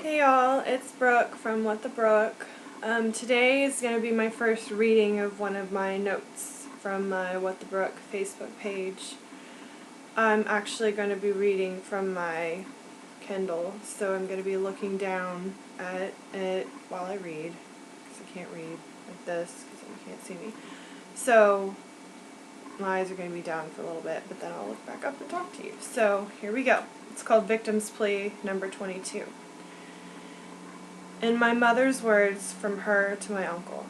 Hey y'all, it's Brooke from What the Brook. Today is going to be my first reading of one of my notes from my What the Brook Facebook page. I'm actually going to be reading from my Kindle, so I'm going to be looking down at it while I read, because I can't read like this because you can't see me. So my eyes are going to be down for a little bit, but then I'll look back up and talk to you. So here we go. It's called Victim's Plea number 22. In my mother's words from her to my uncle,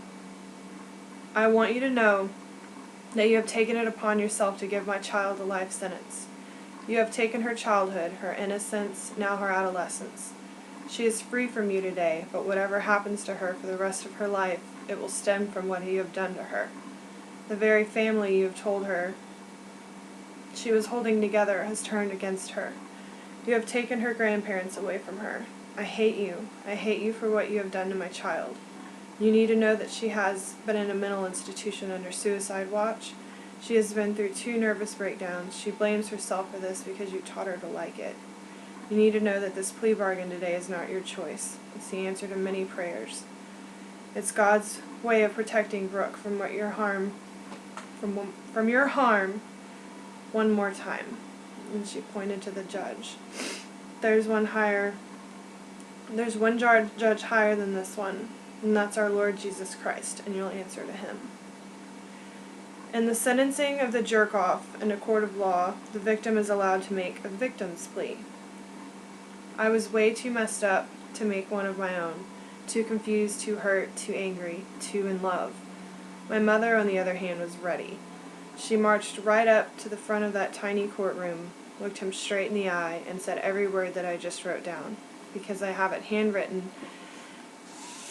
I want you to know that you have taken it upon yourself to give my child a life sentence. You have taken her childhood, her innocence, now her adolescence. She is free from you today, but whatever happens to her for the rest of her life, it will stem from what you have done to her. The very family you have told her she was holding together has turned against her. You have taken her grandparents away from her. I hate you. I hate you for what you have done to my child. You need to know that she has been in a mental institution under suicide watch. She has been through 2 nervous breakdowns. She blames herself for this because you taught her to like it. You need to know that this plea bargain today is not your choice. It's the answer to many prayers. It's God's way of protecting Brooke from your harm one more time. And she pointed to the judge. There's one judge higher than this one, and that's our Lord Jesus Christ, and you'll answer to him. In the sentencing of the jerk-off in a court of law, the victim is allowed to make a victim's plea. I was way too messed up to make one of my own, too confused, too hurt, too angry, too in love. My mother, on the other hand, was ready. She marched right up to the front of that tiny courtroom, looked him straight in the eye, and said every word that I just wrote down, because I have it handwritten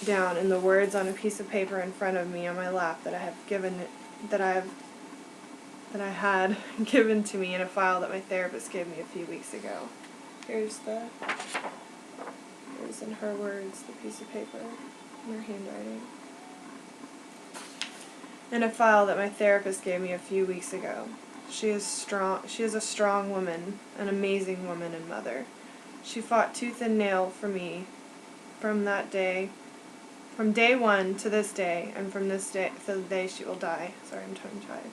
down in the words on a piece of paper in front of me on my lap that I had given to me in a file that my therapist gave me a few weeks ago. Here's in her words the piece of paper in her handwriting. In a file that my therapist gave me a few weeks ago. She is a strong woman, an amazing woman and mother. She fought tooth and nail for me from day 1 to this day, and from this day to the day she will die. Sorry, I'm tongue-tied.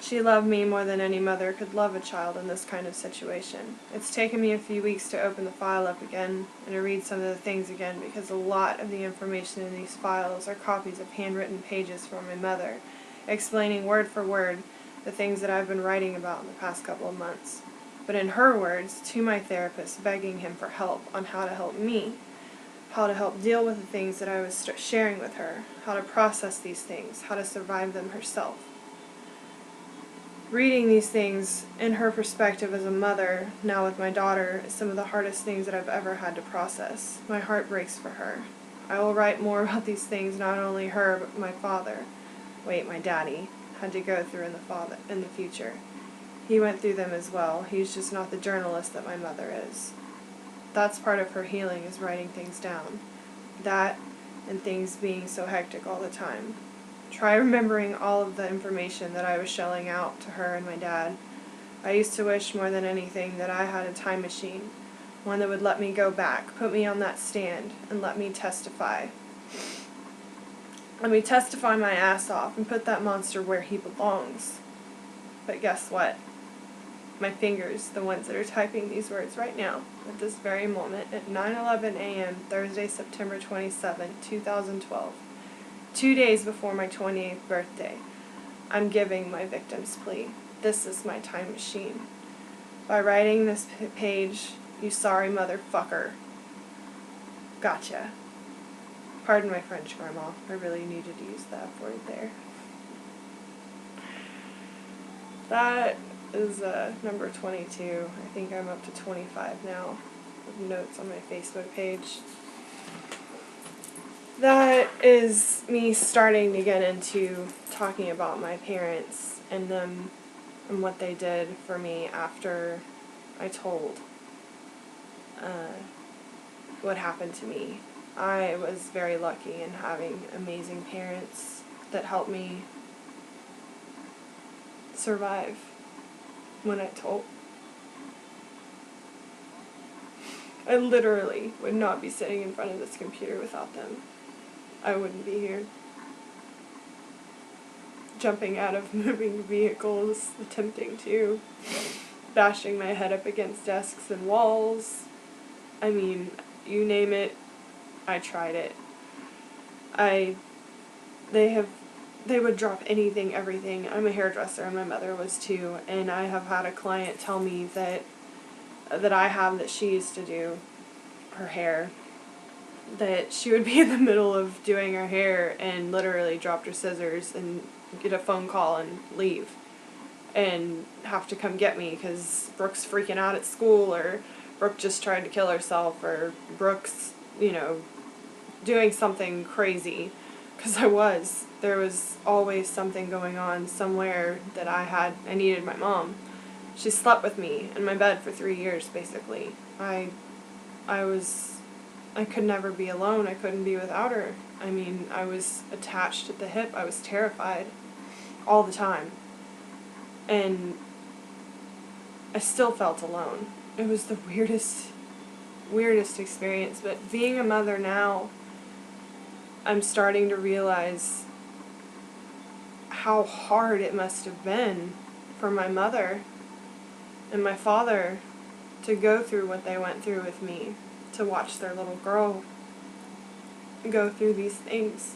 She loved me more than any mother could love a child in this kind of situation. It's taken me a few weeks to open the file up again and to read some of the things again, because a lot of the information in these files are copies of handwritten pages from my mother, explaining word for word the things that I've been writing about in the past couple of months. But in her words, to my therapist, begging him for help on how to help me, how to help deal with the things that I was sharing with her, how to process these things, how to survive them herself. Reading these things in her perspective as a mother, now with my daughter, is some of the hardest things that I've ever had to process. My heart breaks for her. I will write more about these things, not only her, but my daddy, had to go through in the future. He went through them as well. He's just not the journalist that my mother is. That's part of her healing, is writing things down. That and things being so hectic all the time. Try remembering all of the information that I was shelling out to her and my dad. I used to wish more than anything that I had a time machine, one that would let me go back, put me on that stand, and let me testify. Let me testify my ass off and put that monster where he belongs. But guess what? My fingers, the ones that are typing these words right now, at this very moment, at 9:11 a.m., Thursday, September 27, 2012, 2 days before my 28th birthday, I'm giving my victim's plea. This is my time machine. By writing this page, you sorry motherfucker. Gotcha. Pardon my French, Grandma. I really needed to use that word there. That is number 22. I think I'm up to 25 now with notes on my Facebook page. That is me starting to get into talking about my parents and them and what they did for me after I told what happened to me. I was very lucky in having amazing parents that helped me survive when I told. I literally would not be sitting in front of this computer without them. I wouldn't be here. Jumping out of moving vehicles, attempting to, bashing my head up against desks and walls. I mean, you name it, I tried it. They would drop anything, everything. I'm a hairdresser, and my mother was too, and I have had a client tell me that she used to do her hair, that she would be in the middle of doing her hair and literally dropped her scissors and get a phone call and leave and have to come get me because Brooke's freaking out at school, or Brooke just tried to kill herself, or Brooke's, doing something crazy. Because there was always something going on somewhere that I needed my mom. She slept with me in my bed for 3 years, basically. I could never be alone. I couldn't be without her. I mean, I was attached at the hip. I was terrified all the time. And I still felt alone. It was the weirdest experience. But being a mother now, I'm starting to realize how hard it must have been for my mother and my father to go through what they went through with me, to watch their little girl go through these things,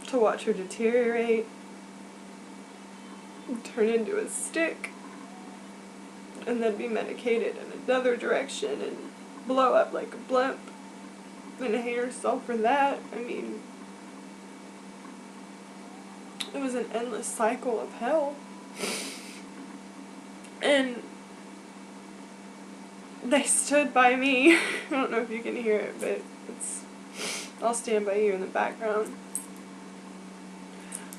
to watch her deteriorate, turn into a stick, and then be medicated in another direction and blow up like a blimp and hate herself for that. I mean, it was an endless cycle of hell. And they stood by me. I don't know if you can hear it, but I'll stand by you in the background.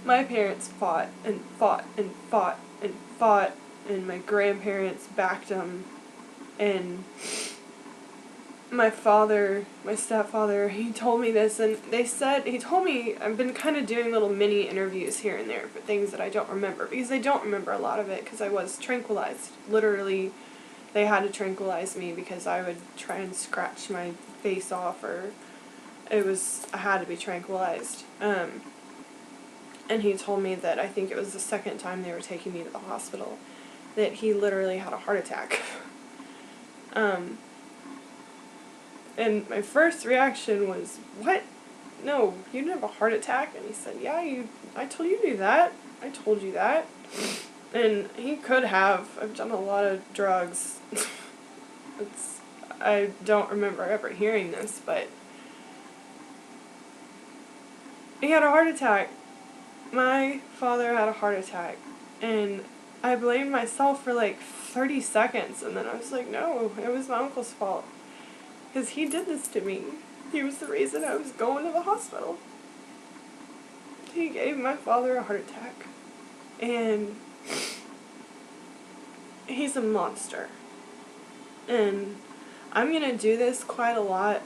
My parents fought and fought and fought and fought, and my grandparents backed them. And my stepfather, he told me this, and he told me, I've been kind of doing little mini interviews here and there for things that I don't remember, because I don't remember a lot of it, because I was tranquilized. Literally, they had to tranquilize me because I would try and scratch my face off, or I had to be tranquilized. And he told me that I think it was the second time they were taking me to the hospital, that he literally had a heart attack. And my first reaction was, what? No, you didn't have a heart attack? And he said, yeah, I told you to do that. I told you that. And he could have. I've done a lot of drugs. I don't remember ever hearing this, but he had a heart attack. My father had a heart attack, and I blamed myself for like 30 seconds, and then I was like, no, it was my uncle's fault. Because he did this to me. He was the reason I was going to the hospital. He gave my father a heart attack. And he's a monster. And I'm going to do this quite a lot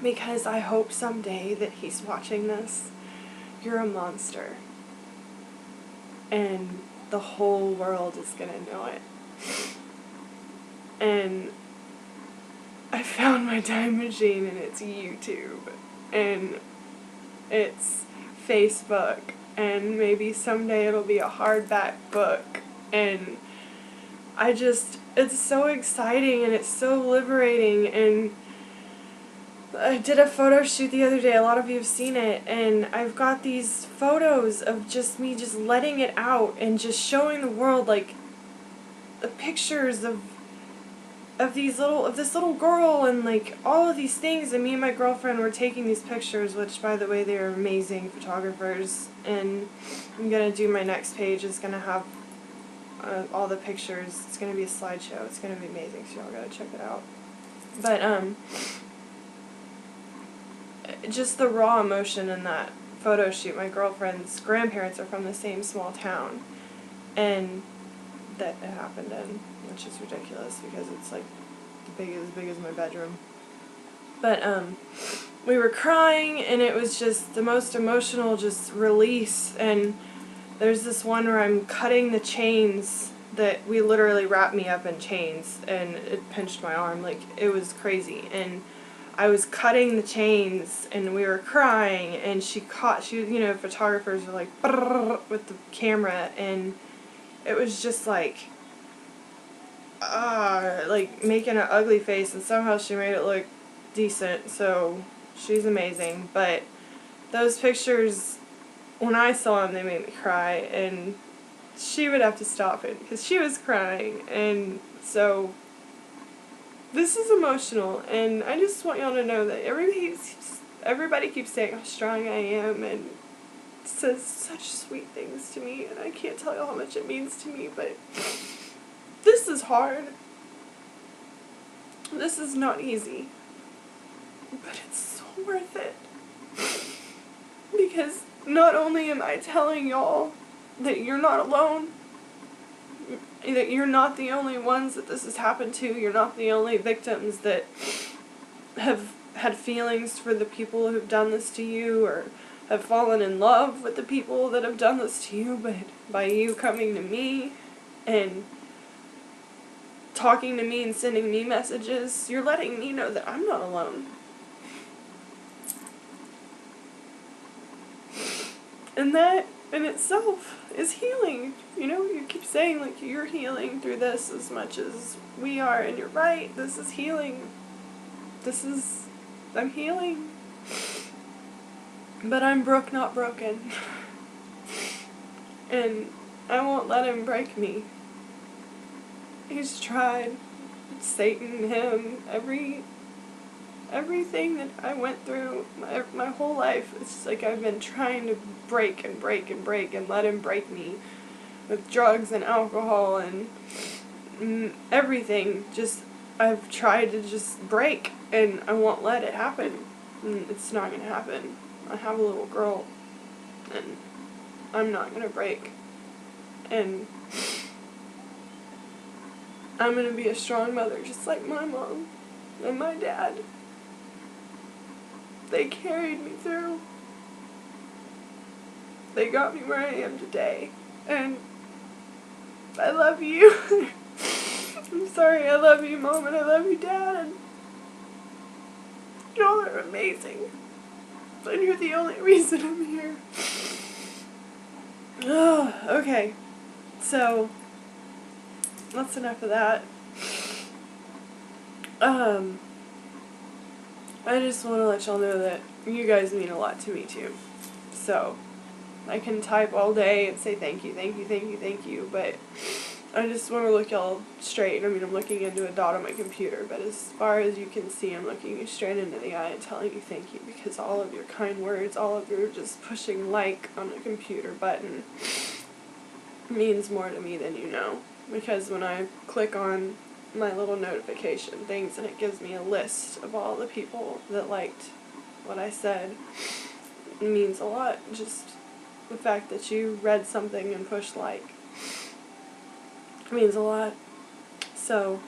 because I hope someday that he's watching this. You're a monster. And the whole world is going to know it. And I found my time machine, and it's YouTube, and it's Facebook, and maybe someday it'll be a hardback book, and it's so exciting, and it's so liberating. And I did a photo shoot the other day, a lot of you have seen it, and I've got these photos of just me just letting it out and just showing the world, like, the pictures of this little girl, and like all of these things, and me and my girlfriend were taking these pictures, which, by the way, they're amazing photographers. And I'm gonna do my next page. It's gonna have all the pictures. It's gonna be a slideshow. It's gonna be amazing, so y'all gotta check it out. But just the raw emotion in that photo shoot. My girlfriend's grandparents are from the same small town, and that it happened in, which is ridiculous because it's like as big as my bedroom. But we were crying, and it was just the most emotional just release. And there's this one where I'm cutting the chains that we literally wrapped me up in chains, and it pinched my arm. Like, it was crazy. And I was cutting the chains, and we were crying, and she, you know, photographers were like, brrr, with the camera, and it was just like making an ugly face, and somehow she made it look decent, so she's amazing. But those pictures, when I saw them, they made me cry, and she would have to stop it because she was crying. And so this is emotional, and I just want y'all to know that everybody keeps saying how strong I am and says such sweet things to me, and I can't tell y'all how much it means to me, but this is hard. This is not easy, but it's so worth it, because not only am I telling y'all that you're not alone, that you're not the only ones that this has happened to, you're not the only victims that have had feelings for the people who've done this to you, or have fallen in love with the people that have done this to you, but by you coming to me and talking to me and sending me messages, you're letting me know that I'm not alone. And that in itself is healing. You know, you keep saying, like, you're healing through this as much as we are, and you're right, this is healing. I'm healing. But I'm Brooke, not broken. And I won't let him break me. He's tried. Satan, him, everything that I went through my whole life. It's like I've been trying to break and break and break and let him break me with drugs and alcohol and everything. Just, I've tried to just break, and I won't let it happen. And it's not going to happen. I have a little girl, and I'm not going to break. And I'm going to be a strong mother, just like my mom and my dad. They carried me through. They got me where I am today. And I love you. I'm sorry, I love you, Mom, and I love you, Dad. And y'all are amazing. And you're the only reason I'm here. Okay. So, that's enough of that. I just want to let y'all know that you guys mean a lot to me too. So, I can type all day and say thank you, thank you, thank you, thank you, but I just want to look y'all straight. I mean, I'm looking into a dot on my computer, but as far as you can see, I'm looking you straight into the eye and telling you thank you, because all of your kind words, all of your just pushing like on a computer button means more to me than you know. Because when I click on my little notification things and it gives me a list of all the people that liked what I said, it means a lot. Just the fact that you read something and pushed like means a lot. So,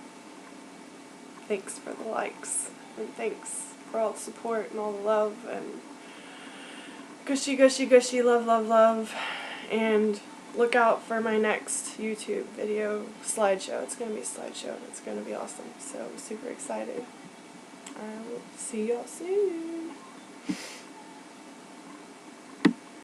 thanks for the likes, and thanks for all the support and all the love, and gushy, gushy, gushy, love, love, love, and look out for my next YouTube video slideshow. It's going to be a slideshow, and it's going to be awesome, so I'm super excited. I will see y'all soon.